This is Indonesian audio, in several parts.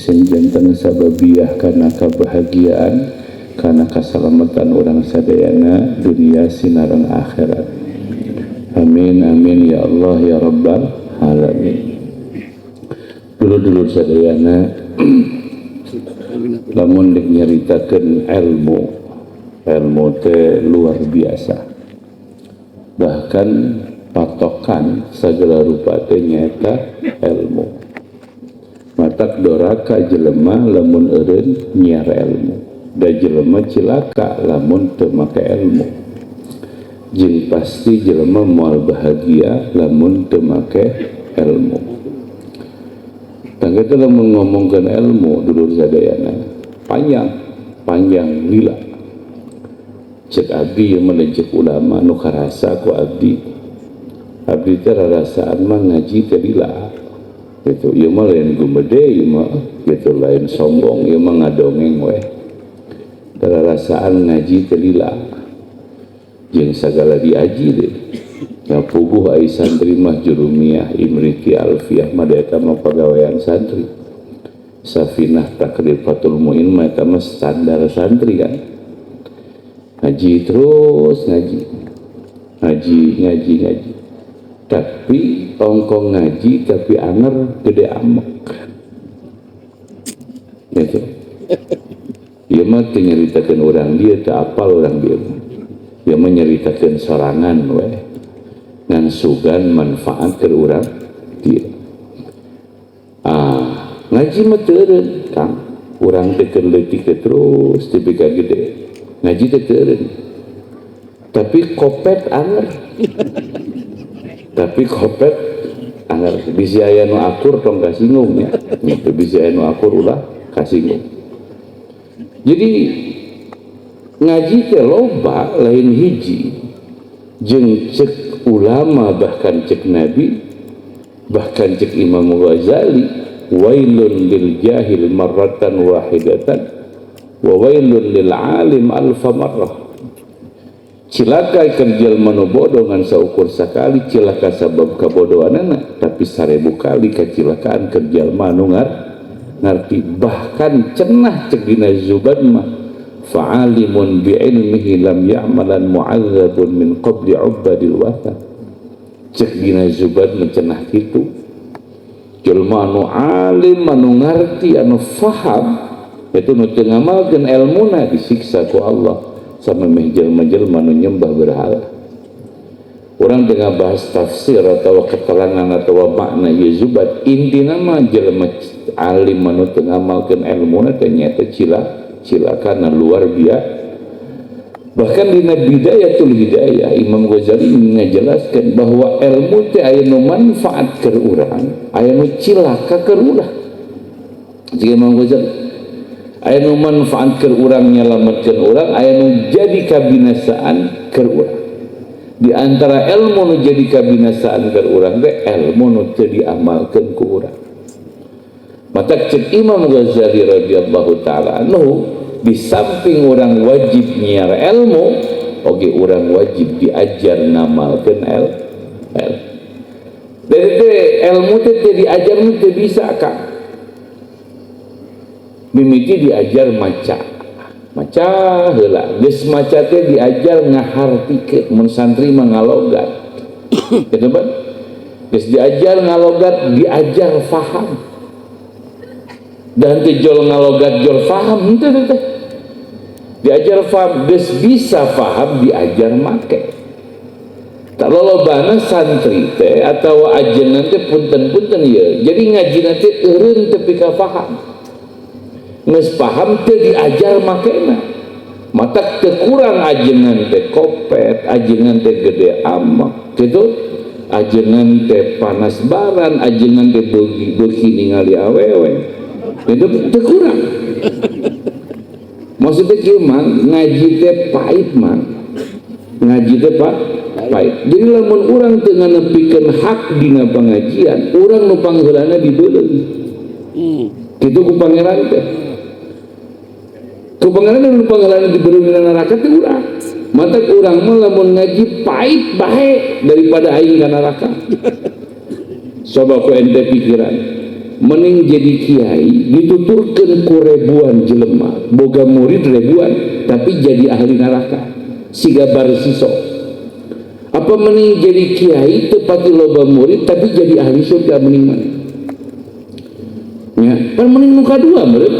sing janten sababiah kana kebahagiaan, kana keselamatan orang sadayana dunia sinareng akhirat. Amin amin ya Allah ya Rabbal alamin. Dulu sadayana lamun nyaritakeun ilmu teh luar biasa. Bahkan patokan segala rupa teh nyaeta ilmu. Matak doraka jelema lamun eureun nyiar ilmu, da jelema cilaka lamun teu make ilmu. Jeung pasti jelema moal bahagia lamun teu make ilmu. Tangga teh lamun ngomongkeun ilmu dulur sadayana panjang lila. Cek abdi yang menejek ulama nu karasa ku abdi teh rarasaan mah ngaji teh lila gitu. Ieu mah lain gumede, ieu mah gitu lain sombong, ieu mah ngadongeng we. Rarasaan ngaji teh lila jeung sagala diaji deh. Ya puguh ai santri mah jurumiyah imriti alfiyah mah eta mah pagawean santri. Safinah takrifatul muin mah eta mah standar santri kan. Ngaji terus ngaji. Tapi ongkong ngaji tapi anger gede amek. Gitu. Ieu mah teu nyaritakeun urang dia teu apal urang dia. Ieu mah nyaritakeun sorangan we. Ngan sugan manfaat ke urang dia. Ngaji mah teu eureun, Kang. Urang teh keur leutik terus ti pika gede. Ngaji teh teu eureun. Tapi kopet anger. Bisi aya nu akur tong kasinggung nya. Gitu bisi aya nu akur ulah kasinggung. Jadi ngaji teh loba lain hiji. Jeung cek ulama bahkan cek Nabi, bahkan cek Imam Ghazali, wailun lil jahil marratan wahidatan wa wailun lil alim alfa marrah. Cilaka kerjal manu bodoh ngan saukur sakali, cilaka sabab kabodohanana, tapi 1000 kali kecilakaan kerjal manu ngarti. Bahkan cenah cek dina Zuban mah fa'alimun bi'ilmihi lam ya'malan mu'adzabun min qabli ubadil wathan. Cek dina Zuban mencenah kitu jelma anu alim anu ngarti anu faham itu nu teu ngamalkeun ilmuna disiksa ku Allah sama jelma-jelma nu nyembah berhala. Orang tengah bahas tafsir atau keterangan atau makna ieu Zubat, intina mah jelma alim anu teu ngamalkeun ilmuna teh nyaeta cilakana luar biasa. Bahkan di Bidayatul Hidayah Imam Ghazali ngajelaskan bahwa ilmu teh aya nu manfaat keur urang, aya nu cilaka keur urang. Jika Imam Ghazali aya nu manfaat keur urang nyalametkeun urang, aya nu jadi kabinasaan keur urang. Di antara ilmu nu jadi kabinasaan keur urang teh ilmu nu teu diamalkeun ku urang. Mata cek Imam Ghazali radhiyallahu taala anhu, di samping orang wajib nyiar ilmu, oke orang wajib diajar ngamalkeun ilmu. Dari ilmu teh diajar teh bisa Kang. Mimiti diajar maca heula. Geus maca teh diajar ngahartikeun, mun santri mah ngalogat. Kitu ban. Geus diajar ngalogat, diajar faham. Dan tejol ngalogat jol faham henteu teh. Diajar faham, geus bisa faham diajar make. Tak lolobana santri teh atawa ajengan teh punten-punten ieu. Jadi ngajina teh eureun teu pika faham. Geus paham teu diajar makena. Matak teu kurang ajengan teh kopet, ajengan teh gede amak. Kitu ajengan teh panas baran, ajengan teh beuki ningali awewe. Itu kurang. Maksudnya gimana? Ngaji teh pahit man. Ngaji teh pahit. Jadi lamun urang teu nganepikeun hak dina pengajian, urang nu pangheulana dibeuleung. Kitu ku pangeran teh. Ku pangeran nu pangheulana dibeuleung dina neraka teh urang. Mata urang mah lamun ngaji pahit bae daripada aing ka neraka. Coba ku ente pikiran. mending jadi kiai dituturkan ku ribuan jelema boga murid ribuan tapi jadi ahli neraka siga barsiso. Apa mending jadi kiai tepati loba murid tapi jadi ahli surga mending mana? Ya, kan mending muka dua murid.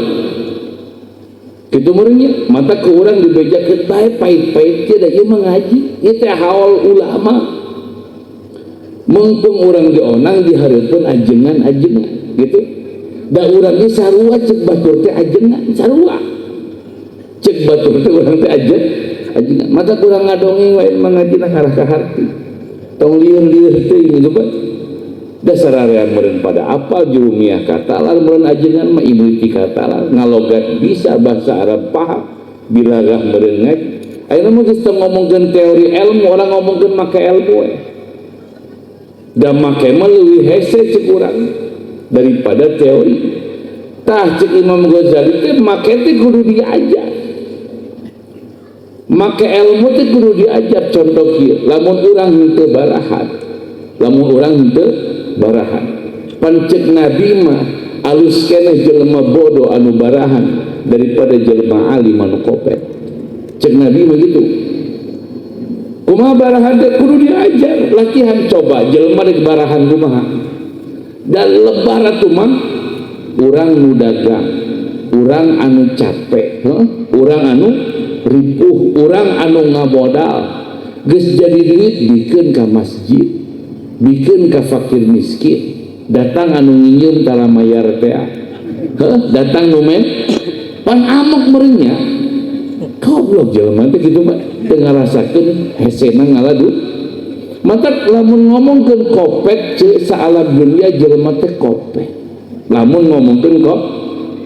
Itu meureunnya mata ke urang dibejakeun bae pait-pait teh da ieu mengaji ieu teh haul ulama. Mumpung urang dionang dihareupeun ajengan-ajengan gitu. Da urang ge sarua cek batur teh ajengan sarua. Cek batur teh urang teh ajengan. Mata urang ngadongeng wae mangajina karah ka harti. Tong lieur-lieur teuing gitu Pak. Dasar area meureun pada apal jurumiah katalar meureun ajengan mah ibu ti katalar ngalogat bisa bahasa Arab paham bilagah meureun ngaji. Ayeuna mah geus ngomongkeun teori ilmu orang ngomongkeun make ilmu we. Da make mah leuwih hese cek urang daripada teori. Tah cek Imam Ghazali teh make teh kudu diajar. Make ilmu teh kudu diajar contoh kieu. Lamun urang henteu barahan. Lamun urang henteu barahan pancek nabi mah alus keneh jelema bodoh anu barahan daripada jelema alim anu kopet. Cek nabi mah gitu. Kumaha barahan teh kudu diajar, latihan coba jelema rek barahan kumaha. Dan lebar atuh mah urang nu dagang, urang anu capek, urang anu ripuh, urang anu ngabodal geus jadi duit dikeun ka masjid. Bikin ka fakir miskin datang anu nginyeum tara mayar teh datang nu men pan amok merenya goblok jelema teh kitu mah teu ngarasakeun hesena ngaladu mata lamun ngomongkeun kopet ceuk saalam dunia jelema teh kopet lamun ngomongkeun kok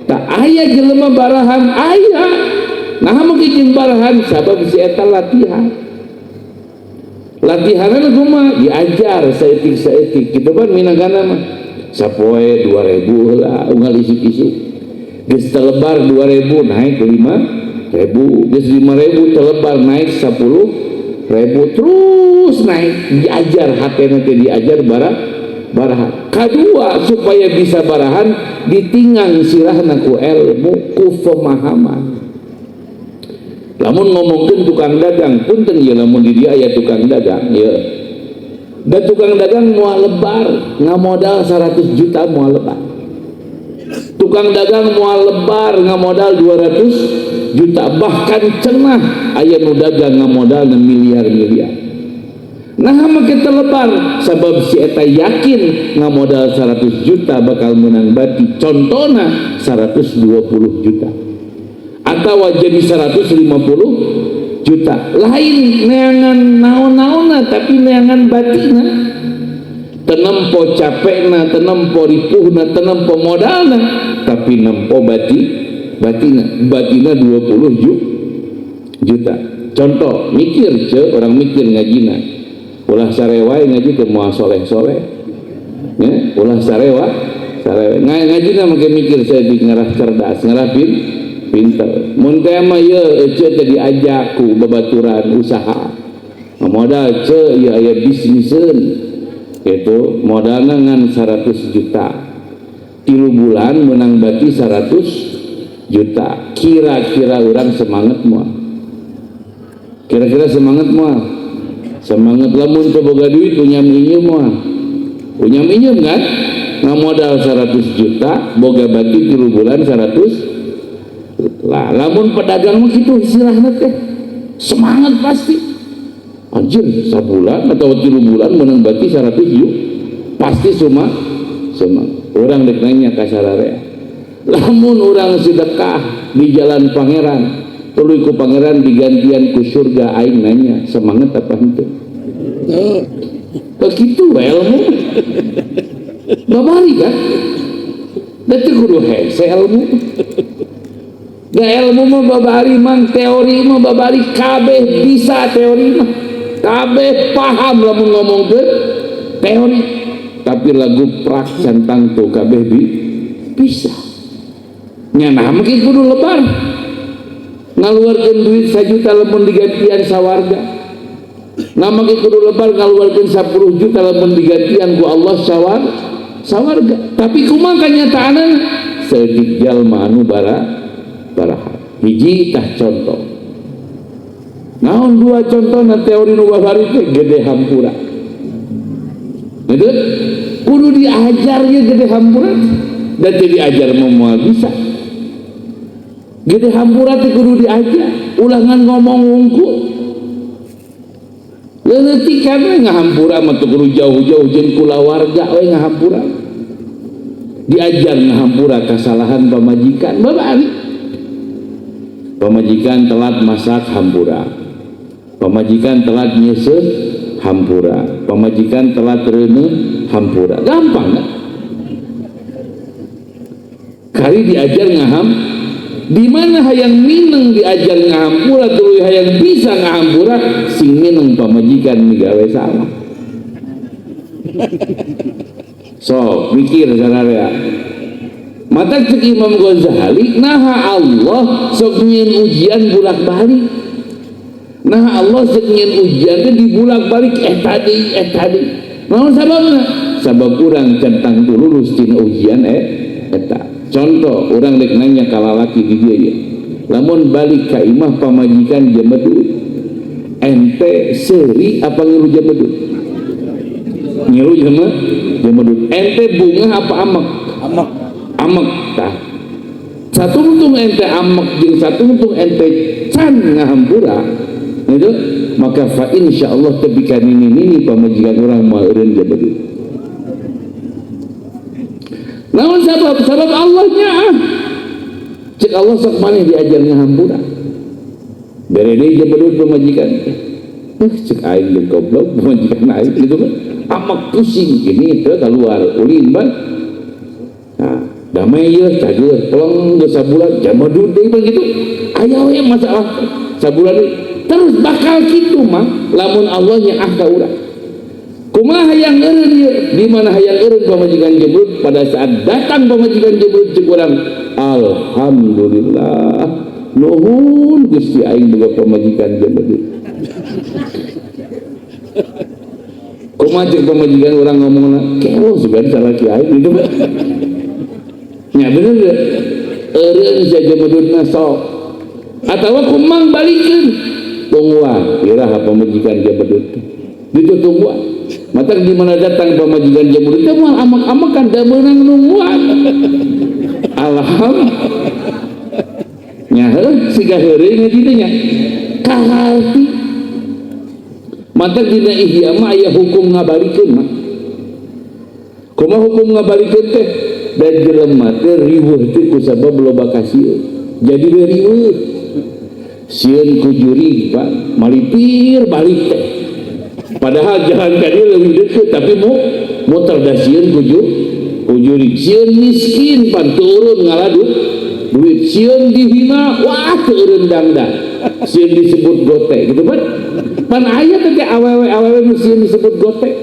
tak aya jelema barahan aya nah mah jeung barahan sabab si eta latihan. Latihannya cuma diajar saeutik gitu kan minagana mah sapoe 2.000 lah unggal isuk-isuk geus telebar 2.000 naik 5.000 geus 5.000 telebar naik 10.000 terus naik diajar hatena teh diajar barahan kadua supaya bisa barahan ditinggang sirahna ku ilmu ku pemahaman. Lamun ngomongkeun tukang dagang punten ieu lamun di dieu aya tukang dagang ieu. Da tukang dagang moal lebar, ngamodal 100 juta moal lebar. Tukang dagang moal lebar ngamodal 200 juta bahkan cenah aya nu dagang ngamodal miliar-miliar. Nah mah kita lebar sabab si eta yakin ngamodal 100 juta bakal menang bati. Contona 120 juta. Atau jadi 150 juta lain neangan naon-naonna tapi neangan batina tenempo capekna tenempo ripuhna tenempo modalna tapi nempo batina 20 juta. Contoh mikir orang mikir ngajina ulah sarewa ngaji teh moal soleh-soleh ya ulah sarewa ngajina make mikir saya di ngarah cerdas ngarah pinter mun teh mah ieu ceuk teh diajak ku babaturan usaha modal ceuk ieu aya bisniseun kitu modalna ngan 100 juta 3 bulan menang bati 100 juta kira-kira urang semangat moal semangat lamun teu boga duit unyam inyum kan ngamodal 100 juta boga bati 3 bulan 100 lah lamun pedagang mah gitu istilahnya teh semangat pasti anjir sabulan atau 3 bulan menang bati 100 juta pasti semangat orang dek nanya ka sararea lamun orang sedekah di jalan pangeran tuluy ku pangeran digantian ku surga aing nanya semangat apa henteu begitu ilmu babari kan da teu kudu hese ilmu. Da ilmu mah babari mang teori mah babari kabeh bisa teori mah kabeh paham lamun ngomongkeun teori tapi lagu prak centang tuh kabeh bisa nya nah mah kudu lebar ngaluarkeun duit 1 juta lamun digantian sawarga nah mah kudu lebar ngaluarkeun 10 juta lamun digantian ku Allah sawarga, tapi kumaha kanyataanna seutik jalma anu baraha. Hiji tah contoh. Naon dua contohna teori nu babari teh gede hampura. Betul? Kudu diajar ye gede hampura, dan diajar moal bisa. Gede hampura teh kudu diajar, ulangan ngomong wungkul. Leuleutik kan ngahampura mah teu kudu jauh-jauh jeung kulawarga we ngahampura. Diajar ngahampura kesalahan pamajikan, babari. Pamajikan telat masak hampura. Pamajikan telat nyeuseut hampura. Pamajikan telat reuneuh hampura. Gampang kan? Kali diajar ngaham, di mana hayang mineng diajar ngahampura tuluy hayang bisa ngahampura, sing mineng pamajikan migawe salah. So, mikir sadaya. Mata cek Imam Ghazali, naha Allah sok nyieun ujian bulak-balik. Nah Allah sok nyieun ujian teh dibulak-balik tadi. Naon sababna? Sabab urang centang lulus tina ujian eta. Contoh, urang rek nanya ka lalaki di dieu ye. Lamun balik ka imah pamajikan jemedut. Ente seuri apa ngilu jemedut? Ngilu jemedut. Ente bunga apa amek? Amek tah. Satu untung ente amek jeung satu untung ente can ngahampura. Itu maka fa insyaallah teu bika nini pamajikan urang moal eureun jemedut. Namun sabab Allahnya cek Allah sok maneh diajar ngahampura. Bere deui jemedut pamajikan. Cek aing jeung goblok pamajikan aing gitu kan. Amek pusing gini teu keluar ulin ban. Nah, damai ya cager tolong geus sabulan jemedut deui begitu. Aya we masalah sabulan deui. Terus bakal kitu mah lamun Allah nyaah ka urang. Kumaha hayang eureun ieu? Di mana hayang eureun pamajikan jemedut pada saat datang pamajikan jemedut cek urang, alhamdulillah. Nuhun Gusti aing boga pamajikan jemedut. Kumaha cek pamajikan urang ngomongna, kelo sugan salaki aing gitu. Nya bener ge. Eureun saja jemedutna sok. Atawa kumang balikeun. Tungguan, iraha pamajikan jemedut. Ditutungguan. Mata di mana datang pamajikan jemedut teh moal amak-amakan da meunang nungguan. Nya heuh siga heureung di dieu nya. Kaharti. Mata dina ihya mah aya hukum ngabalikeun mah. Kumaha hukum ngabalikeun teh? Dan jelema teh riweuh teh kusabab loba kasieun. Jadi riweuh. Sieun ku juri Pak, malipir balik teh. Padahal jalan tadi lebih dekat, tapi muter dah sieun ku juri. Sieun miskin pan turun ngaladut duit. Sieun dihina, wah turun dangdang. Sieun disebut gotek gitu kan. Pan aya teh awewe nu sieun disebut gotek.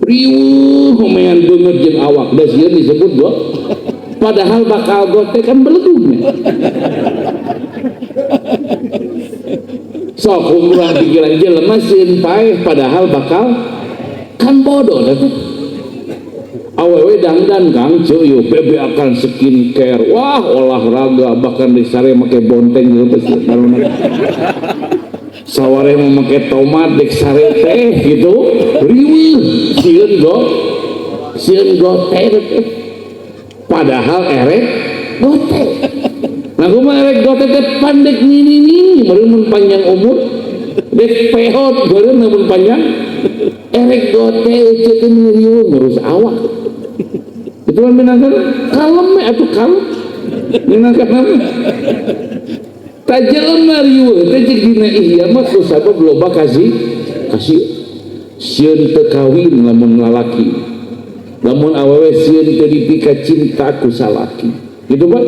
Riuh homean beungeut jeung awak, da sieun disebut padahal bakal gotek kan beledugnya. Sok umurang pikiran jelema sieun paeh padahal bakal kan bodoh dah tuh. Awewe dangdan Kang cuy bebe akan skincare, wah olahraga bahkan di sare make bonteng gitu saware mau make tomat dek sare teh gitu riweuh sieun gotek padahal erek gotek. Nah kumaha erek gotek teh pandek nini meureun panjang umur dek pehot beureun mun panjang erek gotek ceu teh riweuh ngurus awak. Itu kan minangkan kalem atuh kalem minangkan apa? Tajelema riweuh teh cek dina ihya mah kusabab loba kasih sieun teu kawin lamun lalaki. Lamun awewe sieun teu dipika cinta ku salaki. Gitu Pak.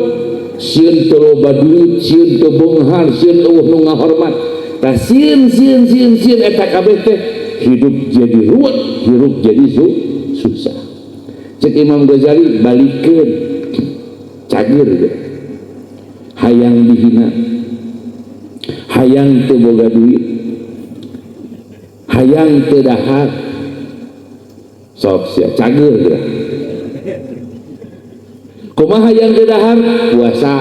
Sieun teu loba duit, sieun teu beunghar, sieun eueuh nu ngahormat. Tah sieun eta kabeh teh hidup jadi ruwet, hirup jadi susah. Cek Imam Ghazali balikeun cager deh. Hayang dihina. Hayang teu boga duit. Hayang teu dahar. sok sia cager geura. Kumaha yang dahar puasa,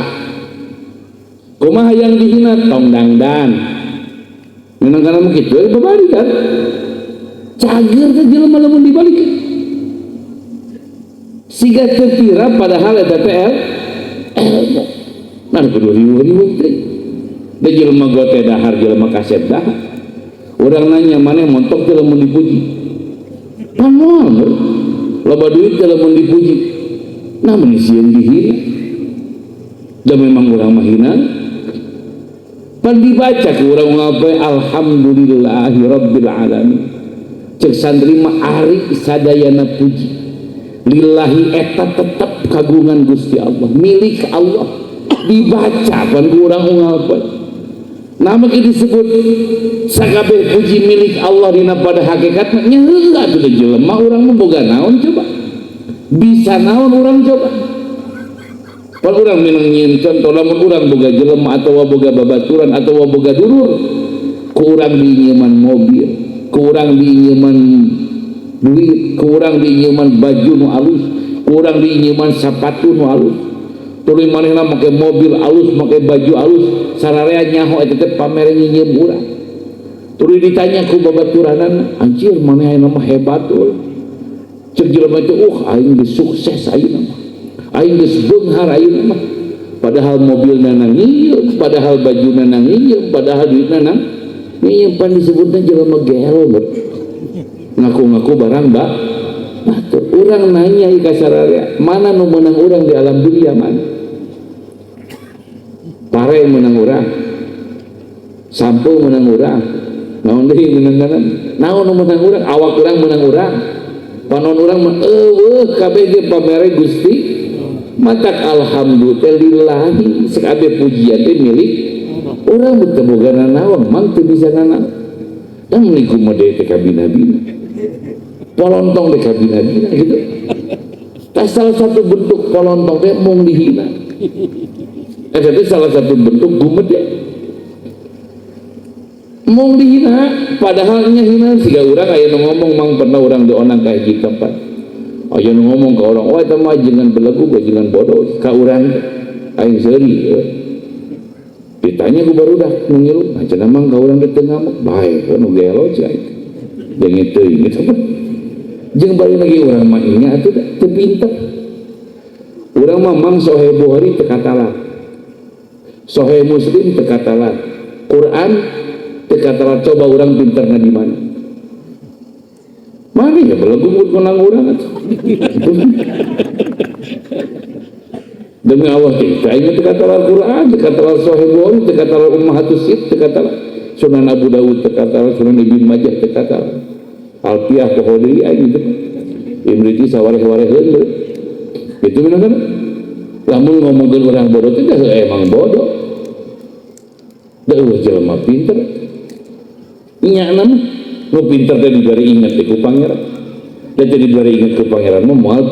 kumaha yang dihina tong dangdan. Memang kana mah kitu babari kan. Cager teh jelema lamun dibalik. Siga terkira padahal eta teh ilmu. Nah kudu riweuh teh. Da jelema gote dahar jelema kasep dahar. Urang nanya maneh montok teh lamun dipuji. Pamoal loba duit teh lamun dipuji. Namun sieun dihina. Da memang urang mah hina. Pan dibaca ke urang ngape alhamdulillahi rabbil alamin. Cek santri mah ari sadayana puji. Lillahi eta tetap kagungan Gusti Allah, milik Allah. Dibaca pan urang ngape. Nama disebut sakabeh puji milik Allah dina pada hakikatna nya heula atuh jelema urang mah boga naon coba. Bisa naon urang coba. Pan urang minang nyieun contoh lamun urang boga jelema atawa boga babaturan atawa boga dulur, ku urang dinyeuman mobil, ku urang dinyeuman duit, ku urang dinyeuman baju nu alus, ku urang dinyeuman sapatu nu alus. Tuluy manehna make mobil alus, make baju alus, sararea nyaho eta teh pamere nyieum urang. Tuluy ditanya ku babaturanna, anjir maneh ayeuna mah hebat euy. Cek jelema teh aing geus sukses ayeuna mah. Aing geus beunghar ayeuna mah. Padahal mobilna nang ngieum, padahal bajuna nang ngieum, padahal duitna nang ngieum, pan disebutna jelema gelo. Ngaku-ngaku barang batur. Urang nanya ka sararea, mana nu meunang urang di alam dunia mana? Pare menang urang, sampo menang urang, naon deui menang-menang, naon nu menang urang, awak urang menang urang, panon urang mah eueuh kabeh ge pamere Gusti, matak alhamdulillahi sakabeh pujian teh milik urang teu boga naon, mang teu bisa nanaon, dan meuli kumaha teh kabina-bina, polontong teh kabina-bina gitu, tah salah satu bentuk polontong teh mung dihina. Itu salah satu bentuk gumedhe. Mung dihina, padahal nya hina siga urang aya nu ngomong mang pernah urang dionang ka hiji tempat. Aya nu ngomong ka orang, "Oh eta mah jenengan belegu, jenengan bodoh." Ka urang aing seuri. Ditanya ku barudak nu ngilu, cenah mang ka urang teh ngamuk, bae nu gelo cai. Jeung teuing gitu. Jeung bari lagi urang mah nya atuh teu pinter. Urang mah mang sohe Bukhari teu katalan. Sahih Muslim teu katalan, Quran teu katalan, coba urang pinterna di mana? Mari ya belegu menang urang atuh. Demi Allah kita ingat teu katalan Quran, teu katalan Sahih Bukhari, teu katalan Ummahatus Sitt, teu katalan Sunan Abu Dawud, teu katalan Sunan Ibnu Majah, teu katalan Alfiyah Bukhari aya gitu. Imriti sawareh-wareh heula. Itu bener kan? Lamun ngomongkeun urang bodoh teh emang bodoh. Deueuh jelema pinter. Nya mah nu pinter teh dibari inget ku pangeran. Da jadi dibari inget ku pangeran mah moal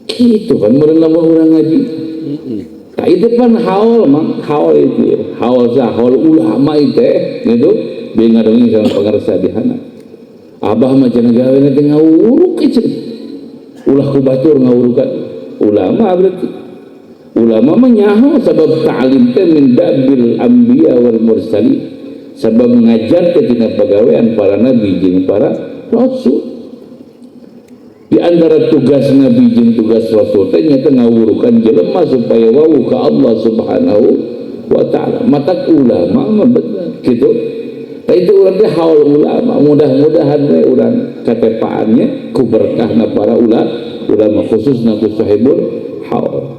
kitu kan meureun lamun urang ngaji. Ka itu pan haul mah, haul itu. Haul haul ulama itu gitu. Dia ngadongin sama pangarsa dihana. Abah mah cenah gaweana teh ngawuruk cenah. Ulah ku batur ngawurukan. Ulama berarti ulama menyaho sebab ta'lim teh min dabil anbiya wal mursalin, sebab ngajar teh dina pagawean para nabi jeung para rasul. Di antara tugas nabi jeung tugas rasul teh nya teh ngawurukan jelema supaya wau ka Allah Subhanahu wa taala. Matak ulama mah bener kitu. Tah itu urang teh haul ulama, mudah-mudahan we urang katepaannya ku berkahna para ulama khususna ku sahibul haul.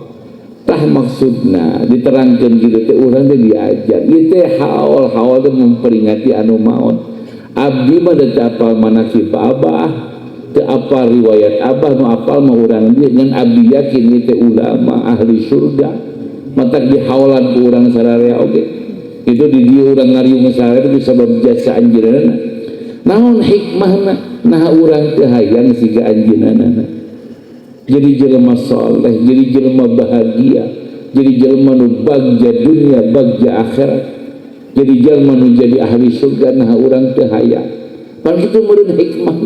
Tah maksudna diterangkeun kitu teh urang teh diajar ieu teh haul teh memperingati anu maot. Abdi mah teu apal manaqib abah, teu apal riwayat abah, nu apal mah urang dia ngan abdi yakin ieu teh ulama ahli surga. Matak dihaulan ku urang sararea oge. Itu di dieu urang ngariung sararea teh sabab jasa anjeunna. Naon hikmahna? Nah urang teh hayang siga anjeunna. Jadi jelema saleh, jadi jelema bahagia, jadi jelema nu bagja dunia, bagja akhirat, jadi jelema nu jadi ahli surga. Nah urang teh hayang pan kitu meureun hikmah.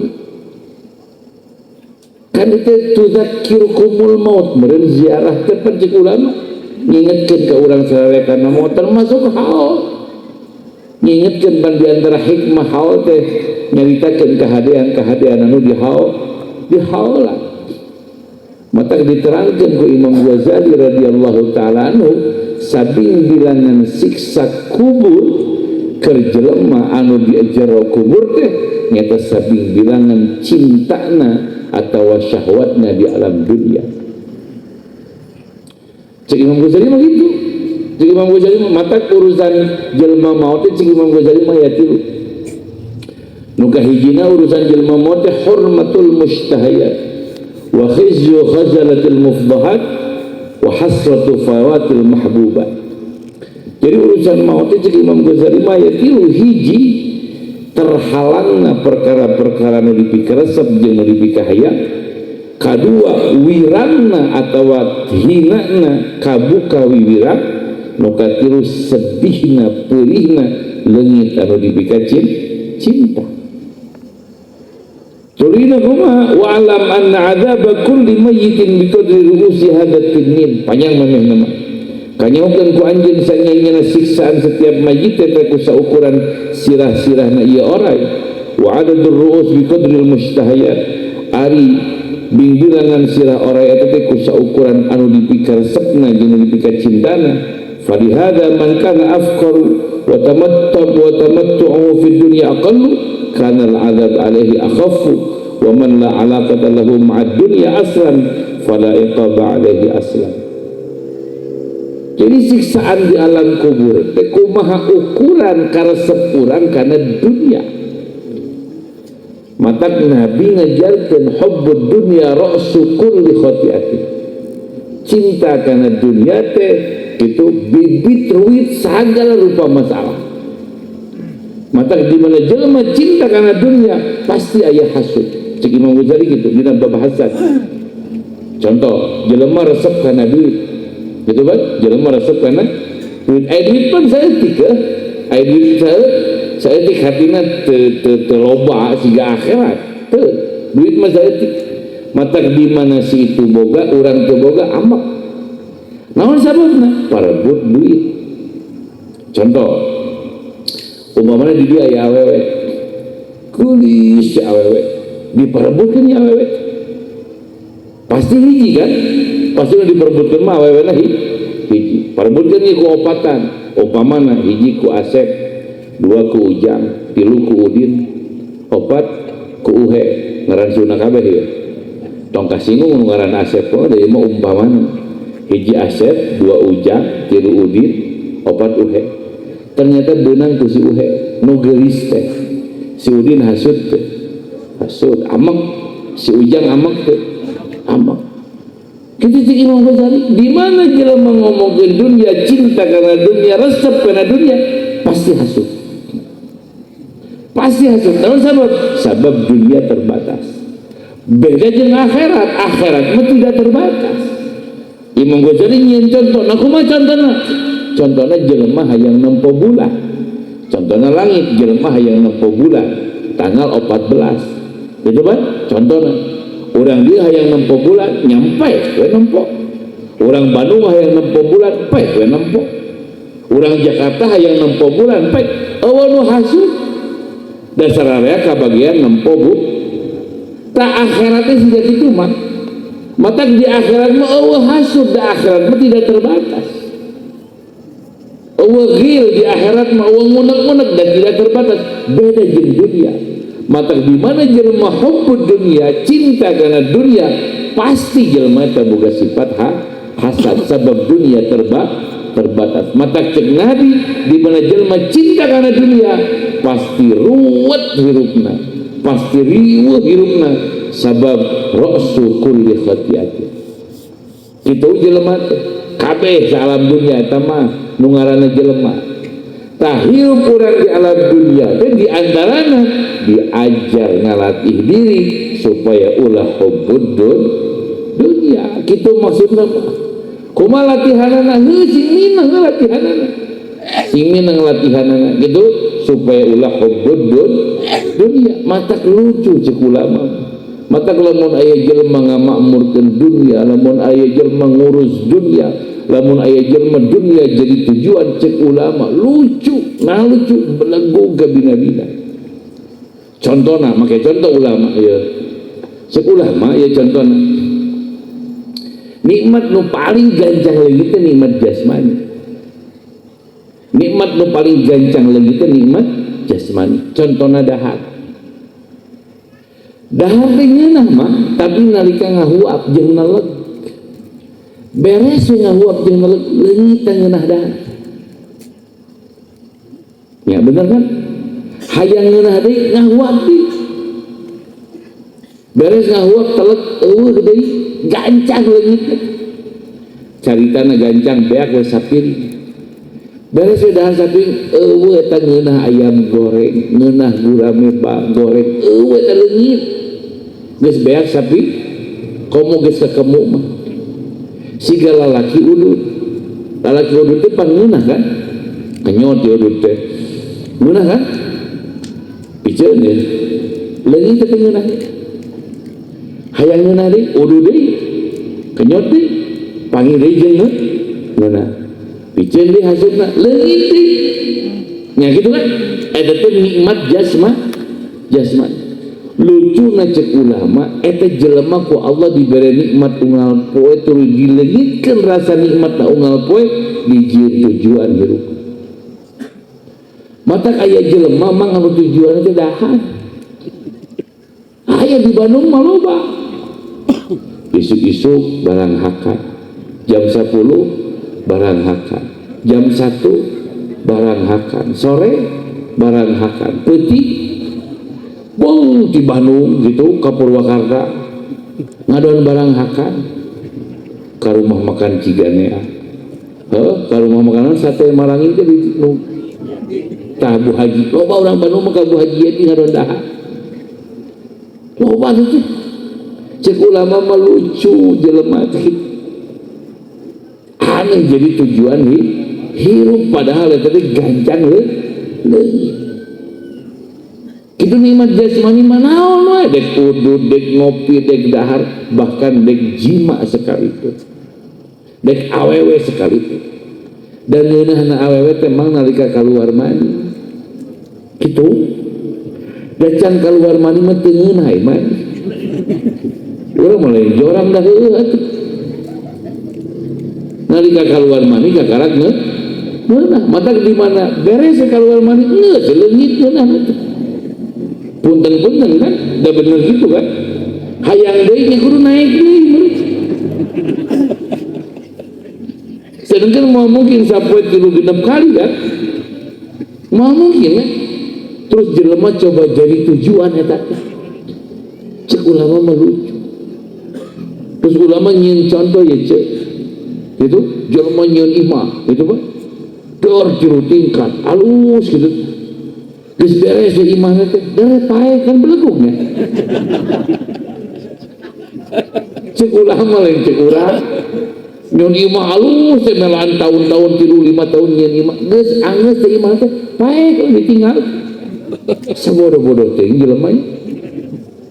kan itu tuzakirukumul maut, meureun ziarah teh cek ulama ngingetkeun ka urang sadaya kana maut termasuk haul. Ngingetkeun pan di antara hikmah haul teh nyaritakeun kahadean anu di haula. Mata diterangkeun ku Imam Ghazali radhiyallahu taala anhu sabing bilangan siksa kubur keur jelema anu di jero kubur teh nyata sabing bilangan cintana atau syahwatna di alam dunia. Cik Imam Ghazali mah gitu. Cik Imam Ghazali mah mata urusan jelema maut teh Cik Imam Ghazali mah ya tilu. Nu kahijina urusan jelema maut teh hurmatul mustahayat wa khizyu khazalatil mufdahat wa hasratu fawatil mahbubat. Jadi urusan maut teh Imam Ghazali mah ya tilu. Hiji terhalangna perkara-perkara nu dipikaresep jeung nu dipikahaya. Kadua wirangna atawa hinana kabuka wiwirang. Nu katilu sedihna peurihna leungit anu dipika cinta. Tulina kumaha wa alam anna adzaba kulli mayyitin bi qadri ru'usi hadat tinin. Panjang memeh nama. Kanyaokeun ku anjeun sanyaeuna siksaan setiap mayit teh ku saukuran sirah-sirahna ieu oray. Wa adadur ru'us bi qadril mustahayat. Ari bingbilangan sirah oray eta teh ku saukuran anu dipikaresepna jeung dipika cintana. Falihada man kana afqaru wa tamattu'u fid dunya aqallu kana al-'adab alaihi akhaffu wa man la 'alaqata lahu ma'ad dunya aslan fala iqaba alaihi aslan. Jadi siksaan di alam kubur teh kumaha ukuran karesep urang kana dunya. Matak Nabi ngajarkeun hubbud dunya ra'su kulli khati'atin. Cinta kana dunya teh itu bibit ruwit sagala rupa masalah. Mata di mana jelema cinta karena dunia pasti aya hasud. Cik Imam Ghazali gitu dina bab hasad. Contoh, jelema resep karena duit. Gitu kan? Jelema resep karena duit. Duit pun saya tiga. Duit saya tik hatina teu loba siga akhirat. Teu. Duit mah saya tik. Mata di mana si itu boga, urang teu boga amak. Naon sababna? Parebut duit. Contoh, umpamanya di dia ya awewe kulis ya awewe diperebutkan ya awewe pasti hiji kan, pasti diperebutkan mah awewe nah hiji perebutkan ini ku opatan umpamanya hiji ku Asep, dua ku Ujang, tilu ku Udin, opat ku Uhe ngaran sunah kabeh ya tong kasinggung ngaran Asep kok dari mah umpamanya hiji Asep, dua Ujang, tilu Udin, opat Uhe. Ternyata benang ku si Uhe nu geulis teh si Udin hasud teh hasud amak si Ujang amak teh amak kitu cik Imam Ghazali di mana jelema ngomongkeun dunia cinta karena dunia resep karena dunia pasti hasud naon sabab dunia terbatas beda jeung akhirat mah tidak terbatas. Imam Ghazali nyin contoh nah kumaha contohnya jelema hayang nempo bulan, contohnya langit jelema hayang nempo bulan tanggal 14 gitu kan contohnya orang dia hayang nempo bulan nyampe we nempo orang Bandung hayang nempo bulan pek we nempo orang Jakarta hayang nempo bulan pek eueuh nu hasud dasar area kabagian nempo bu tak akhiratnya sudah gitu mah mata di akhirat mah eueuh hasud da akhirat mah tidak terbatas. Wagil di akhirat mah ngunek-ngunek dan tidak terbatas beda jeung dunia. Mata di mana jelema hubbud dunia cinta karena dunia pasti jelema teh boga sifat hasad sabab dunia terbatas. Mata cek Nabi di mana jelema cinta karena dunia pasti ruwet hirupna, pasti riweuh hirupna sabab ra'su kulli khati'atin. Itu jelema teh kabeh salam dunia eta mah nu ngaranna jelema tah hirup urang di alam dunia dan di antarana diajar ngalatih diri supaya ulah hubbud dunia kitu maksudna kumaha latihanana sing minang latihanana gitu supaya ulah hubbud dunia mata lucu cek ulama Mata lamun aya jelema ngamakmurkeun dunia, lamun aya jelema ngurus dunia, lamun aya jelema dunia jadi tujuan, cek ulama lucu, nah lucu belenggu ke bina-bina. Contohna, make contoh ulama ya. Cek ulama ya contohna. Nikmat nu paling gancang leungit teh nikmat jasmani. Nikmat nu paling gancang leungit teh nikmat jasmani. Contohna dahar. Dahar teh ngeunah mah, tapi nalika ngahuap jeung naleg. Beres we ngahuap jeung naleg, leungit teh ngeunah dahar. Ya bener kan? Hayang ngeunah deui ngahuap deui. Beres ngahuap teleg eueuh deui, gancang leungit teh. Caritana gancang beak we sapiri. Beres we dahar sapiri, eueuh eta ngeunah ayam goreng, ngeunah gurame goreng, eueuh eta leungit. Geus beak sapi komo geus kakemu mah siga lalaki udud teh pangeunah kan kenyot ya udud teh ngeunah kan piceun ya leungit teh ngeunah hayang ngeunah deui udud deui kenyot deui panggil deui jeung ngeunah piceun deui hasilna leungit deui nya gitu kan eta teh nikmat jasmani lucu na cek ulama eta jelema ku Allah diberi nikmat unggal poe tuluy dileungitkeun rasa nikmat na unggal poe dijieun tujuan hirup. Matak aya jelema mah anu tujuan teh dahar. Aya di Bandung mah loba. Isuk-isuk barang hakan. Jam 10 barang hakan. Jam 1 barang hakan. Sore barang hakan. Peuting bong di Bandung gitu ke Purwakarta ngadoan barang hakan ke rumah makan Ciganea ke rumah makanan sate Marangi itu di Tabu Haji loba orang Bandung mah Tabu Haji itu ngadoan dahar loba itu cek ulama mah lucu jelema teh aneh jadi tujuan hirup padahal tadi gancang leungit. Itu nikmat jasmani manaon we dek udud, dek ngopi, dek dahar, bahkan dek jima sekalipun. Dek awewe sekalipun. Dan ngeunahna awewe teh mang nalika kaluar mani. Kitu. Da can kaluar mani mah teu ngeunah mani. Urang mah lain jorang dah heueuh atuh. Nalika kaluar mani kakarak ngeunah. Mata di mana beres kaluar mani geus leungit ngeunah atuh. Punten-punten kan, udah bener gitu kan hayang deui nya kudu naik deui sedangkan mau mungkin sampai 36 kali kan mau mungkin kan terus jelema coba jadi tujuan eta cek ulama mah lucu terus ulama nyieun contoh ya cek gitu jelema nyieun imah gitu Pak dor jero tingkat alus gitu geus beres di imahna teh dere pae kan belegungnya cek ulama lain cek urang nyon imah halus teh melaan tahun-tahun 3-5 tahun nyeun imah geus angeus teh imah teh pae kan ditinggal sabodoh-bodoh teh jelema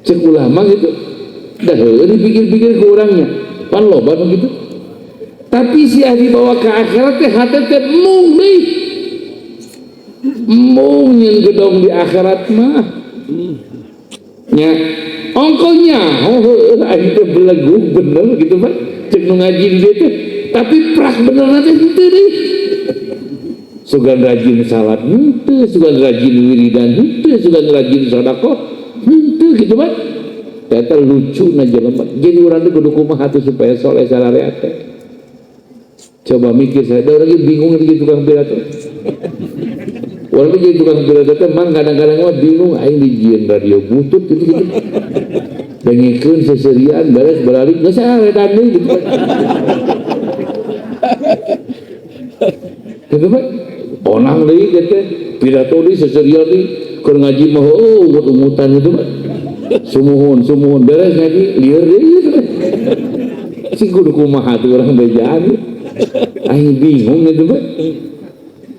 cek ulama gitu dah dipikir-pikir ke urangnya pan loba nu gitu tapi si dibawa ke akhirat teh hate teh mung deui mung yang gedong di akhirat mah nya ongkonya itu belegu bener gitu Pak cek nu ngaji dia teh tapi prak bener nanti henteu deui sugan rajin salat henteu sugan rajin wiridan henteu sugan rajin sedekah henteu gitu Pak eta lucu na jelema jadi urang teh kudu kumaha atuh supaya soleh salarea teh coba mikir saya da lagi bingung di tukang pidato walaupun jadi tukang pidato teh mang kadang-kadang mah bingung aing dijieun radio butut gitu dengikeun seserian beres balik geus saredan deui gitu gitu Pak onang deui teh pidato deui seserian deui keur ngaji mah umut-umutan gitu Pak sumuhun beres ngaji lieur deui gitu sing kudu kumaha tuh urang bejaan aing bingung gitu Pak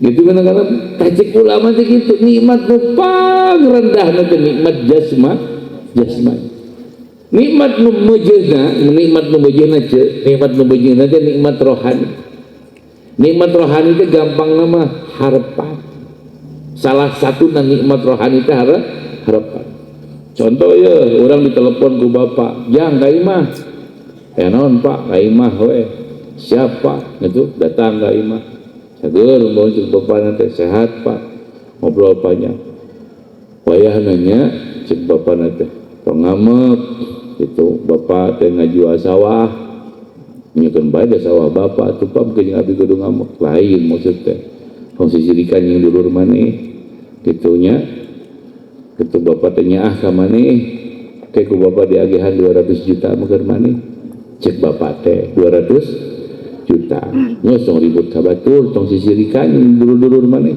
gitu kadang-kadang tajik ulama teh gitu nikmat nu paling rendah nanti nikmat jasmani Nikmat nu meujeuhna, nikmat nu meujeuhna teh nikmat rohani. Nikmat rohani teh gampang nama harapan. Salah satu nikmat rohani teh harapan. Contoh ya, orang ditelepon ku bapak, "Jang ka imah." Naon Pak, ka imah we. Siapa? Itu datang ka imah. Sageul mun cek bapak teh sehat Pak. Ngobrol panjang. Wayah nanya cek bapak teh, "Tong ngamek." Itu bapak teh ngajual sawah, nyekeun bae da sawah bapak tuh Pak mungkin abdi kudu ngamuk lain maksud teh fungsi sirikan yang dulur maneh kitunya kitu bapak teh nyaah ka maneh teh ku bapak diagihan 200 juta meukeun maneh cek bapak teh 200 juta geus tong ribut ka batur tong sisirikan yang dulur-dulur maneh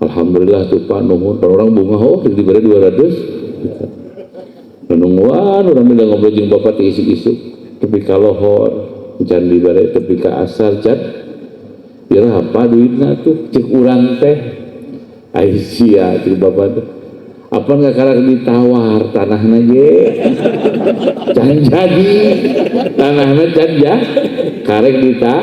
alhamdulillah tuh Pak nuhun orang bunga diberi 200 juta. Nungguan orang bilang ngobrol jeung bapak teh isuk-isuk tepi ka lohor can dibare tepi ka asar can berapa duitna tuh cek urang teh ai sia cek bapak teh apa nggak karek ditawar tanahna ge can jadi tanahna can ya karek dita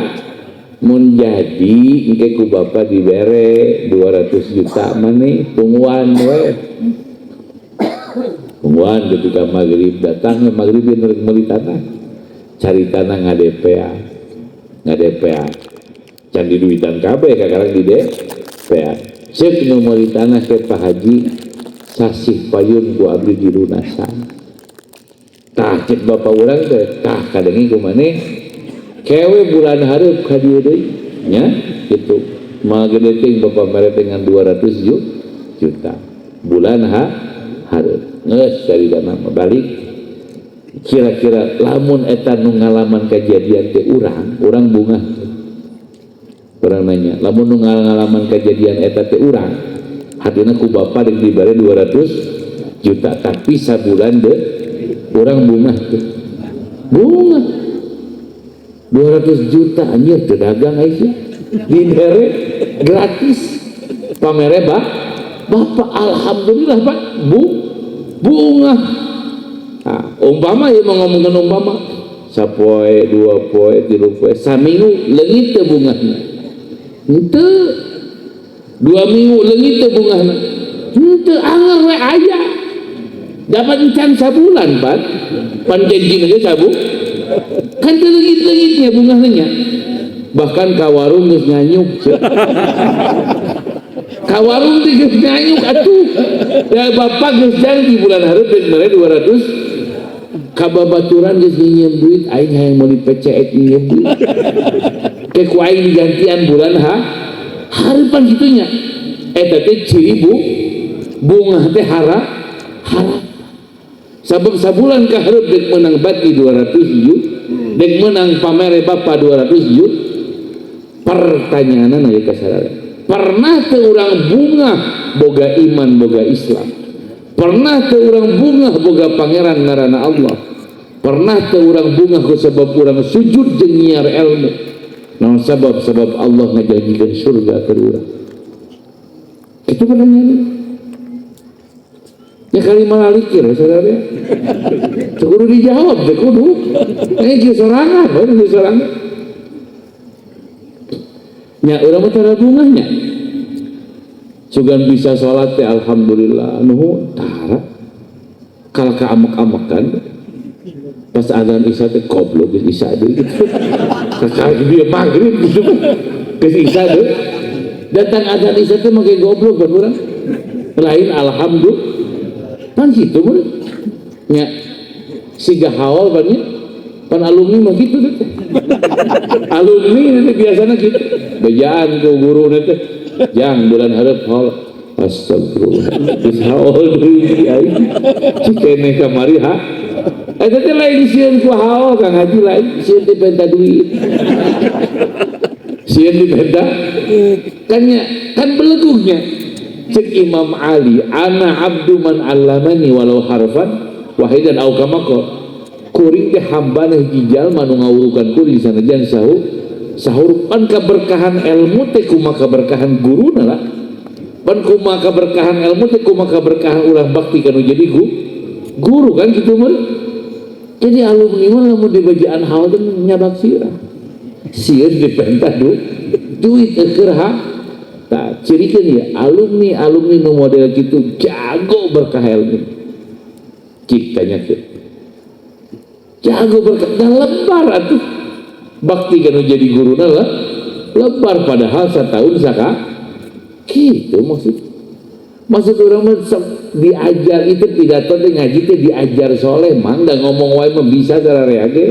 mun jadi engke ku bapak dibere 200 juta maneh tungguan we. Tungguan ketika maghrib datang maghrib dia meuli tanah cari tanah ngadepea can di duitan kabeh kakarang di depea cek nu meuli tanah ke Pak Haji sasih payun ku abdi dilunasan tah cek bapak urang teh tah kadengi kumaneh kewe bulan hareup ka dieu deui nya kitu magede teh bapak mere dengan 200 juta bulan hareup nges dari dana balik kira-kira lamun eta nu ngalaman kejadian teh urang bunga urang nanya lamun nu ngalaman kejadian eta teh urang hadina ku bapa deuk dibere 200 juta tapi sabulan deh urang bunga tuh bunga 200 juta anjir teu dagang aya dibere gratis pamere bapak alhamdulillah Pak bunga. Nah, umpama ya mau ngomongin umpama sapoe, 2 poe, 3 poe, saminggu leungit teh bungahna. Henteu 2 minggu leungit teh bungahna. Henteu anger we aya. Dapat encan sabulan Pak. Pan janjina ge sabu. Kan teu leungit-leungitnya bungahna nya. Bahkan ka warung geus nyanyuk. Kawarung teh geus nyanyuk atuh ya bapak geus janji bulan hareup deuk mere 200 kababaturan geus nyieun duit aing hayang mau dipeceek nyieun duit ke ku aing digantian bulan hareupan kitunya eta teh ciri bunga teh harap sabab sabulan ka hareup deuk meunang bati 200 juta deuk meunang pamere bapak 200 juta pertanyaanna aya ka sararea pernah teu urang bunga boga iman boga Islam pernah teu urang bunga boga pangeran ngaranna Allah pernah teu urang bunga ku sabab urang sujud jeung nyiar ilmu naon sabab Allah ngajanjikeun surga keur urang itu pertanyaannya ya kali malalikir saudara teu kudu dijawab teu kudu geus sorangan geus sorangan nya urang mah tara bunganya sugan bisa sholat teh alhamdulillah nuhun tara kalau keamek-amekan pas adzan isya teh goblok geus isya deui kakak dia maghrib gitu geus isya deui datang adzan isya teh make goblok ban urang lain alhamdulillah pan kitu mah nya siga haol ban nya pan alumni mah gitu teh alumni nanti biasanya gitu bejaan ke guru nanti jang bulan harap hal astagfirullah bisa haul deui aing cikene kamari eta teh lain sieun ku haul Kang Haji lain sieun dipenta duit sieun dipenta kan belegugnya cek Imam Ali ana abdu man allamani walau harfan wahidan au kama kuring teh hambana hiji jalma nu ngawurukan kuring sanajan sahur pan keberkahan ilmu teh kumaha keberkahan guruna lah pan kumaha keberkahan ilmu teh kumaha keberkahan ulah bakti kanu jadi guru kan gitu mah Jadi alumni mah lamun dibajaan hal teh nyabak sirah. Sieun dipenta duit keur ha. Tah cirikeun ya alumni nu model kitu jago berkah ilmu. Cik tanya ke. Jago berkah dan lebar atuh. Bakti kana jadi guruna lah. Lebar padahal setahun saka. Gitu maksud orang mah diajar itu pidato teh ngaji teh diajar soleh mah nggak ngomong wae mah bisa sararea ge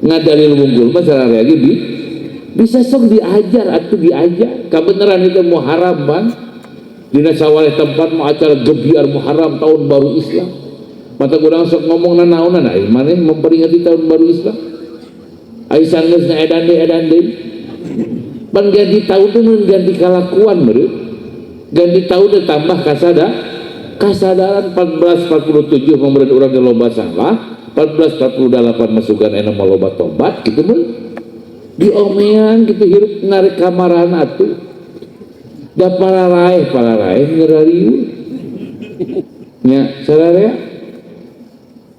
ngadalil wunggul mah sararea ge bisa sok diajar atuh diajar kabeneran itu muharam bang dina sawaleh tempat mau acara gebiar muharam tahun baru Islam mata kurang sok ngomong naonan ai maneh memperingati tahun baru Islam ai sanggeusna edan deui pan ganti tahun teh ganti kalakuan beureum ganti tahun teh tambah kasadaran 1447 pemerintah urang ge loba salah 1448 masukan enak loba tobat gitu mah diomean gitu hirup narik kamaran atuh da palaraeh ngerariu nya sararea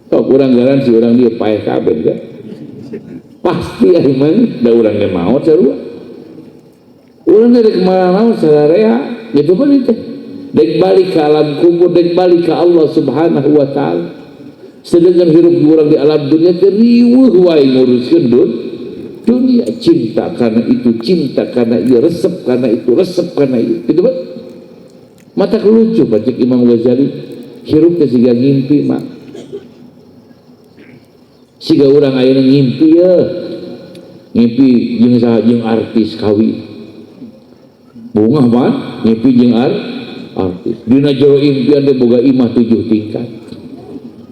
tok urang garan si urang dieu paeh kabeh kan pasti ari mah da urang ge maot sarua urang dari kemana sararea gitu kan itu dek balik ke alam kubur dek balik ke Allah subhanahu wa ta'ala sedangkan hirup orang di alam dunia teriuh wae nguruskeun dunia cinta karena itu cinta karena ia resep karena itu resep karena itu gitu kan mata kelucu baca Imam Ghazali hirup teh siga ngimpi mah siga urang ayeuna ngimpi ya ngimpi jeung saha jeung artis kawin bunga man ngimpi jeung artis dina jero impian teh boga imah 7 tingkat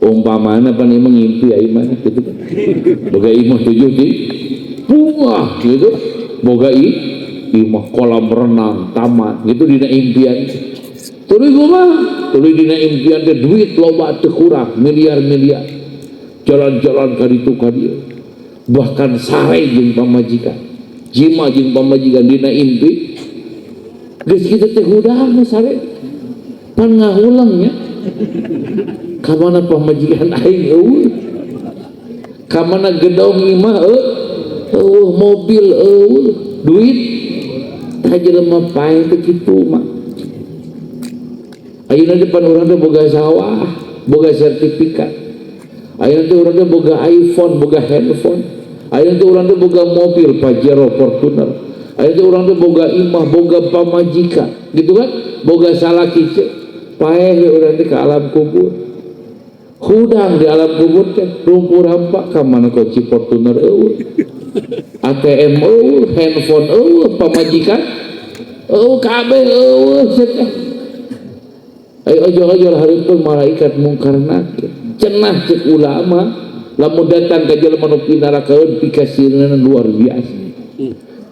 umpamana pan emang ngimpi ai mah gitu kan boga imah 7 tingkat bunga gitu boga imah kolam renang taman gitu dina impian tuluy dina impian teh duit loba teu kurang miliar-miliar jalan-jalan ka ditu ka dieu bahkan sare jeung pamajikan jima jeung pamajikan dina impi geus kitu teh hudang sare pan ngahulangnya ka mana pamajikan aing eueuh ka mana gedong imah eueuh mobil eueuh duit tah jelema paeh teh kitu mah ayeuna depan urang teh boga sawah boga sertifikat ayeuna teh urang teh boga iPhone boga handphone ayeuna teh urang teh boga mobil Pajero Fortuner ayeuna urang teh boga imah boga pamajikan gitu kan boga salaki paeh urang teh ka alam kubur hudang di alam kubur teh rumpur hampa ka mana kunci Fortuner eueuh ATM eueuh handphone eueuh pamajikan eueuh kabeh eueuh teh ayo ojol-ojol hareupeun malaikat mungkar nakir cenah cek ulama lamun datang ka jelema nu pinarakaeun pikasirna luar biasa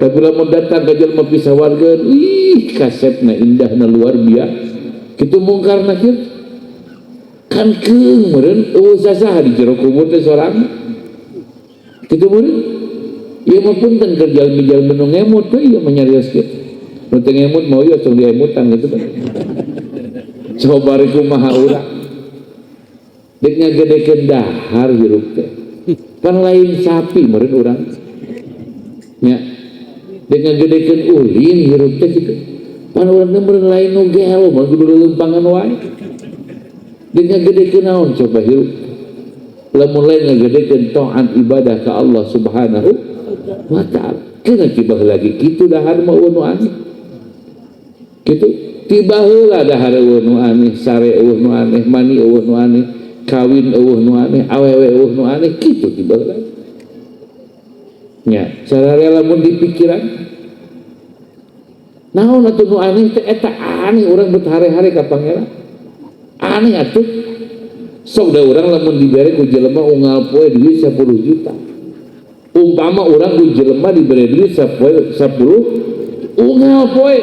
tapi lamun datang ka jelema pisawargeun ih kasepna indahna luar biasa kitu mungkar nakir kan keung meureun eueuh sasaha di jero kubur teh sorangan kitu meureun ieu mah punten keur jalmi-jalmi nu ngemut teh ieu manyarios kitu nu teu ngemut mau ieu sok diemutan gitu kan coba bari kumaha urang dek ngagedekeun dahar hirup teh kan lain sapi meureun urang nya dek ngagedekeun ulin hirup teh kitu pan urang teh meureun lain nu gelo mah kudu leumpangan wae dek ngagedekeun naon coba hirup lamun lain ngagedekeun taat ibadah ka Allah subhanahu wa ta'ala keuna tibah lagi kitu dahar mah nu aneh kitu tiba heula dahar eueuh nu aneh sare eueuh nu aneh mani eueuh nu aneh kawin eueuh nu aneh awewe eueuh nu aneh kitu tiba heula nya sararea lamun dipikiran naon atuh nu aneh teh eta aneh urang berhare-hare ka pangeran aneh atuh sok da urang lamun dibere ku jelema unggal poe duit 10 juta umpama urang ku jelema dibere duit 10 unggal poe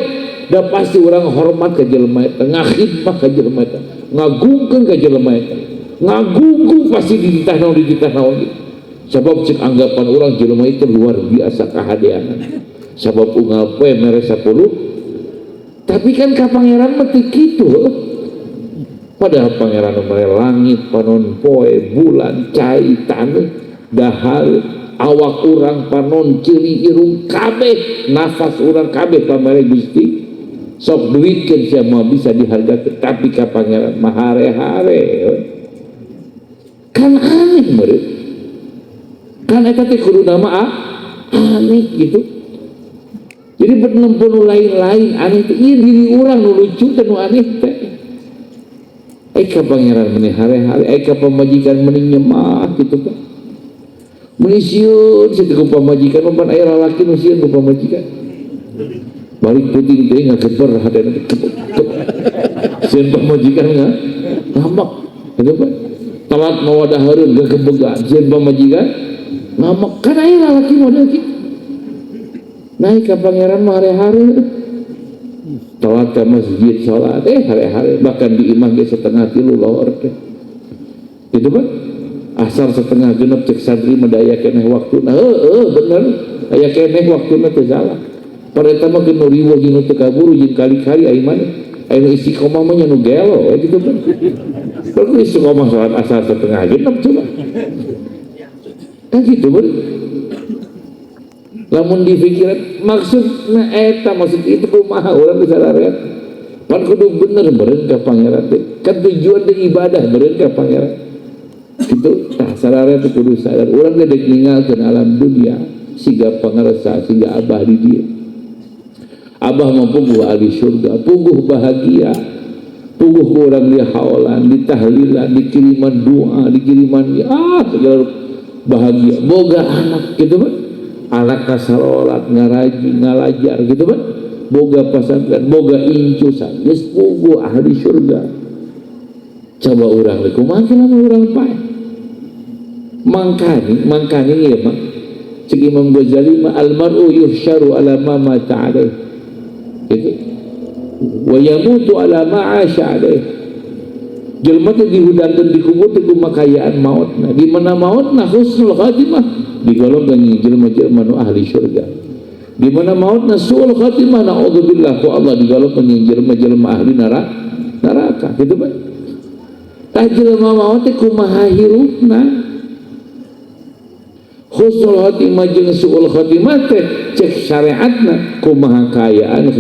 da pasti orang hormat ke jelema eta ngakhidmah ka jelema eta ngagungkeun ka jelema eta ngagunggung pasti dititah naon sabab cek anggapan orang jelema itu luar biasa kahadeanan sabab unggal poe mere 10 tapi kan ka pangeran mah teu kitu Padahal pangeran mere langit, panon poe, bulan, cai, tanah, dahar, awak urang panon ciri irung kabeh, nafas urang kabeh pamere Gusti. Sok duitkeun sia moal bisa dihargakeun, tapi ka pangeran mah hare-hare. Kan aneh meureun. Kan eta teh kudu nama aneh gitu. Jadi bernempuh lain-lain aneh teh ieu diri urang nu lucu teh nu aneh teh. Eka pangeran meni hare-hare, eka pamajikan meni nyemah gitu kan. Meni sieun saja ku pamajikan, umpan aya lalaki nu sieun ku pamajikan. Balik puting teh ngakeper hadana sieun pamajikan ngambek gitu kan. Telat mawadahareun gageboga sieun pamajikan ngambek kan aya lalaki model kitu. Naik ka pangeran mah hare-hare. Telat ke masjid sholat hari-hari bahkan di imah ge setengah 3 lohor teh itu kan asar setengah genep cek santri medaya keneh waktuna bener aya keneh waktuna teh salah pareta mah keun riweuh jeung teu kaburu jeung kali-kali ai mah aya istiqomah mah nya nu gelo gitu kan kalau istiqomah sholat asar setengah genep coba kan gitu bener. Lamun dipikiran maksudna eta maksud itu kumaha urang bisa lareat pan kudu bener beureun ka pangeran teh kan tujuan teh ibadah beureun ka pangeran kitu tah sarareat teh kudu sadar urang teh dek ninggalkeun alam dunia siga pangaresa siga abah di dieu abah mah puguh ahli surga puguh bahagia puguh ku urang di haolan di tahlilan dikiriman doa dikiriman segala bahagia boga anak gitu kan anak kasarolat ngaraji ngalajar gitu kan boga pasantren boga incusan geus puguh ahli surga coba urang leuh kumaha lamun urang paeh mangkani ieu mah cek Imam Ghazali mah al mar'u yuhsyaru ala ma mata alaih gitu wa yamutu ala ma 'asha alaih jelema teh dihudangkeun di kubur teh kumaha kayaan mautna di mana mautna husnul khatimah digolongkeun jelema-jelema nu ahli surga di mana mautna suul khatimah naudzubillah ku Allah digolongkeun jelema-jelema ahli neraka gitu kan tah jelema maut teh kumaha hirupna husnul khatimah jeung suul khatimah teh cek syariatna kumaha kayaan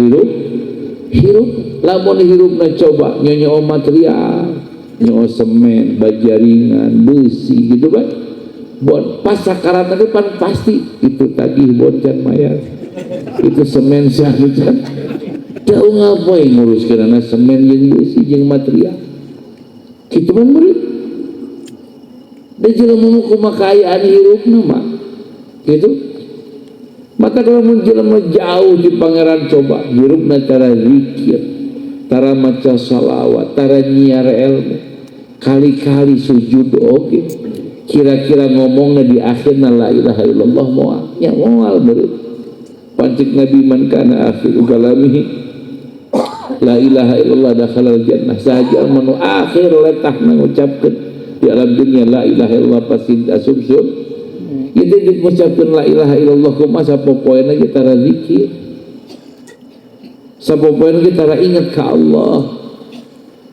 hirup lamun hirupna coba nyonya material nyonya semen bajaringan besi gitu kan bon pas sakarat tadi pan pasti itu tagih boncan mayar itu semen sahujan jauh ngapain ngurus karena semen yang besi yang material gitu kan murid dan jelema kumaha kayaan hirupna mah gitu maka kalau menjelema jauh di pangeran coba hirupna tara zikir tara maca salawat tara nyiar ilmu kali-kali sujud oke kira-kira ngomongnya di akhirnya la ilaha illallah moal berit pancik Nabi man kana akhiru kalamihi la ilaha illallah dakhalal jannah saja manu akhir letahna ngucapkeun di alam dunia la ilaha illallah pasti asumsun itu diucapkeun la ilaha illallah kumaha sapopoena ge tara zikir sapopoena ge tara ingat ka Allah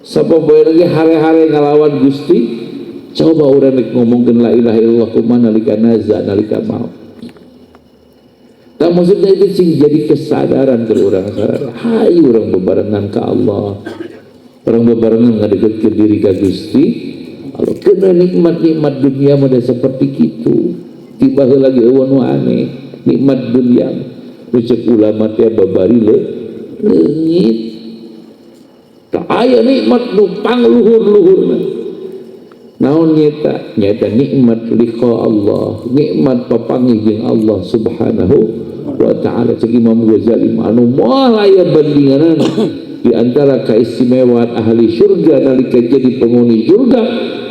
sapopoena ge hare-hare ngalawan Gusti. Coba orang ngomongin la ilaha illallah kumaha nalika naza nalika maut. Tak maksudnya itu sing jadi kesadaran ke orang sadar. Hai orang bebarengan ke Allah. Orang bebarengan ngadeket ke diri ka Gusti. Kalau kena nikmat-nikmat dunia mah seperti kitu. Tiba lagi eueun aneh. Nikmat dunia. Ucap ulama teh babari leungit. Tak aya nikmat nu pangluhur-luhurna. Naon nyata nikmat liqa Allah nikmat papanggih jeung Allah subhanahu wa ta'ala cek Imam Ghazali anu moal aya bandinganna di antara keistimewaan ahli surga nalika jadi penghuni surga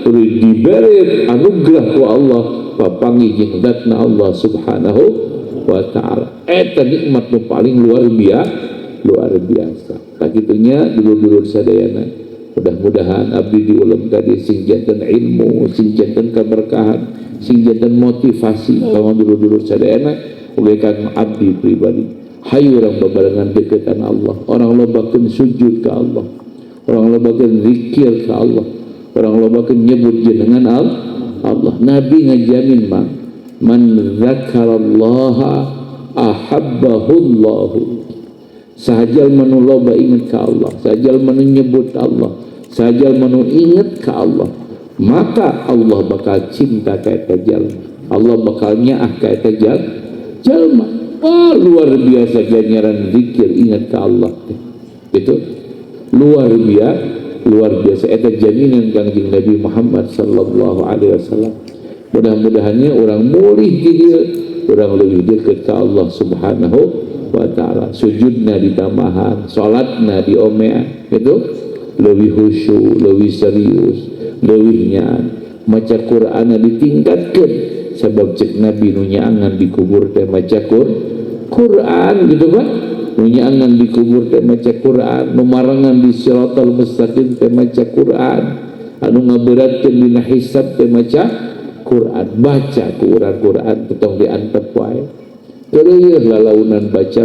kudu dibere anugerah ku Allah papanggih jeung zatna Allah subhanahu wa ta'ala eta nikmat nu paling luar biasa tak kitunya dulur-dulur sadayana mudah-mudahan abdi diulang tadi sing janten ilmu, sing janten keberkahan, sing janten motivasi kalau dulu-dulu sadayana oleh kang abdi pribadi. Hayu orang bebarengan deketan Allah, orang lobakeun sujud ke Allah, orang lobakeun zikir ka Allah, orang lobakeun nyebut jenengan Allah. Nabi ngajamin mah man dzakarallaha ahabbahullahu. Sahajal manu loba ingat ka Allah, sahajal manu nyebut Allah, sahajal manu ingat ka Allah, maka Allah bakal cinta ka eta jalma, Allah bakal nyaah ka eta jalma. Wah, luar biasa ganjaran zikir ingat ka Allah. Itu luar biasa eta jaminan Kangjeng Nabi Muhammad sallallahu alaihi wasallam. Mudah-mudahannya orang mulih di dieu, orang lebih dekat ke Allah Subhanahu wa taala. Sujudna ditambahan, salatna diomean, gitu. Lebih khusyuk, lebih serius, lebih nyaan. Maca Qur'ana ditingkatkeun sabab cek Nabi nu nyaangan dikubur teh maca Qur'an gitu Pak. Nu nyaangan dikubur teh maca Qur'an, nu marangan di Shiratal Mustaqim teh maca Qur'an, anu ngaberatkeun dina hisab teh maca Qur'an. Baca Qur'an tetong diantep wae. Teureuyeuh lalaunan baca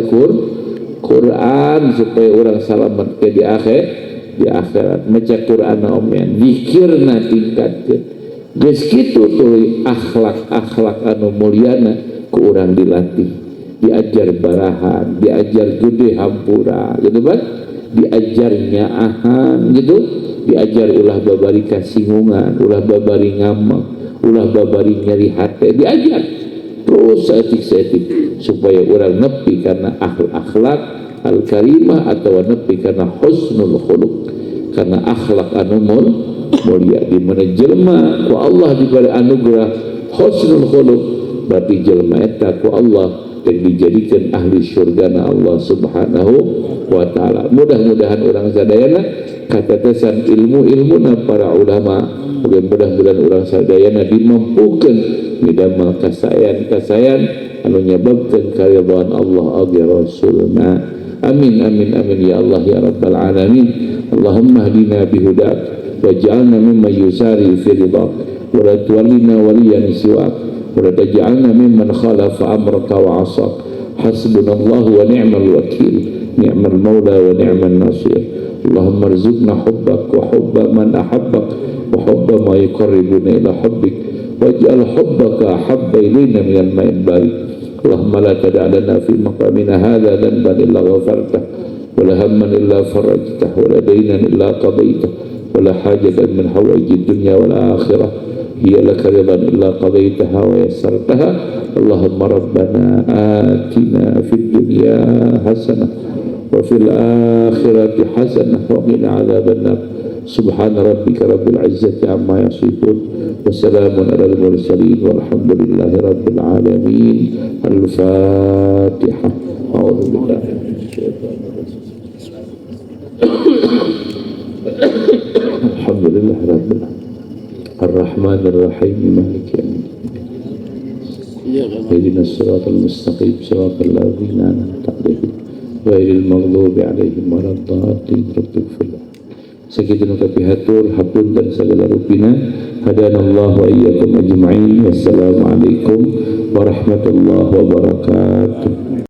Qur'an supaya orang salamet ke di akhirat. Maca Qur'an omean, zikirna tingkatkeun. Geus kitu tuluy akhlak anu mulyana ku urang dilatih, diajar barahan, diajar gede hampura gitu kan, diajar nyaahan gitu, diajar ulah babari kasinggungan, ulah babari ngamak, ulah babari nyeri hati, diajar terus setik-setik supaya orang nepi karena akhlak al-karimah atau nepi karena husnul khuluq, karena akhlak anu mulia. Di mana jelma ku Allah diberi anugerah husnul khuluq, berarti jelma eta ku Allah dan dijadikan ahli syurgana Allah Subhanahu wa taala. Mudah-mudahan orang sadayana katetesan ilmu-ilmuna para ulama, mudah-mudahan orang sadayana dimampukeun midamel kasayan anu nyababkeun karidhaan Allah agi rasulna. Amin amin amin ya Allah ya rabbal alamin. Allahumma hdina bihudak waj'alna mimman yusari fi ridha wa la tuwallina waliyan siwak wa la taj'alna mimman khalafa amraka wa 'asak. Hasbunallahu wa ni'mal wakil, ni'mal maula wa ni'mal nasir. Allahumma arzuqna hubbak wa hubba man ahabbak wa hubba ma yuqarribuna ila hubbik waj'al hubbaka habba ilayna minal ma'il barik. Allahumma la tada' lana fi maqamina hadha dhanban illa ghafartah wa la hamman illa farajtah wa la daynan illa qadaitah wa la hajatan min hawaijid dunya wal akhirah hiya laka ridan illa qadaitaha wa yassartaha. Allahumma rabbana atina fid dunya hasanah wa fil akhirati hasanah wa qina adzabannar. Subhana rabbika rabbil izzati amma yasifun wa salamun alal mursalin walhamdulillahi rabbil alamin. Al-Fatihah. A'udzu billahi minasyaitonir rajim. Alhamdulillahi rabbil alamin. Ar-Rahmanir Rahim maliki yaumiddin. Ihdinas siratal mustaqim siratal ladzina an'amta 'alaihim ghairil maghdubi 'alaihim waladdallin. Sakitu kapihatur hapunten sagala rupina hadanallahu wa iyyakum ajma'in. Wassalamualaikum warahmatullahi wabarakatuh.